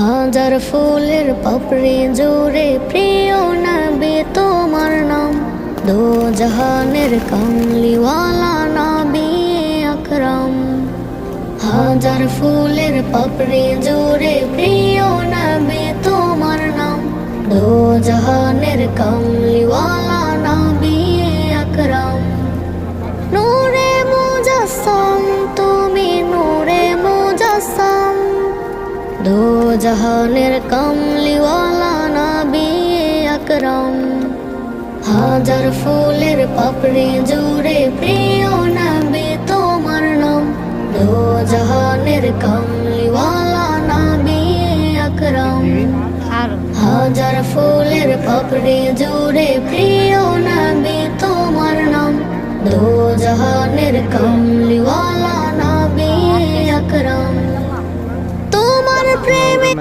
হাজার ফুলের পাপড়ি জুড়ে প্রিয় নবী তোমার নাম, দো জাহানের কামলিওয়ালা নবী আকরাম। হাজার ফুলের পাপড়ি জুড়ে প্রিয় নবী তোমার নাম, দো জাহানের কামলিওয়ালা নবী আকরাম। নূরে মুজাসসাম তুমি নূরে মুজাসসাম, দো জাহানের কামলিওয়ালা নবী আকরাম। হাজার ফুলের পাপড়ি জুড়ে প্রিয় নবী তোমার নাম, দো জাহানের কামলিওয়ালা নবী আকরাম। হাজার ফুলের পাপড়ি জুড়ে প্রিয় নবী তোমার নাম, দো জাহানের কামলিওয়ালা নবী আকরাম। তোমার প্রেমে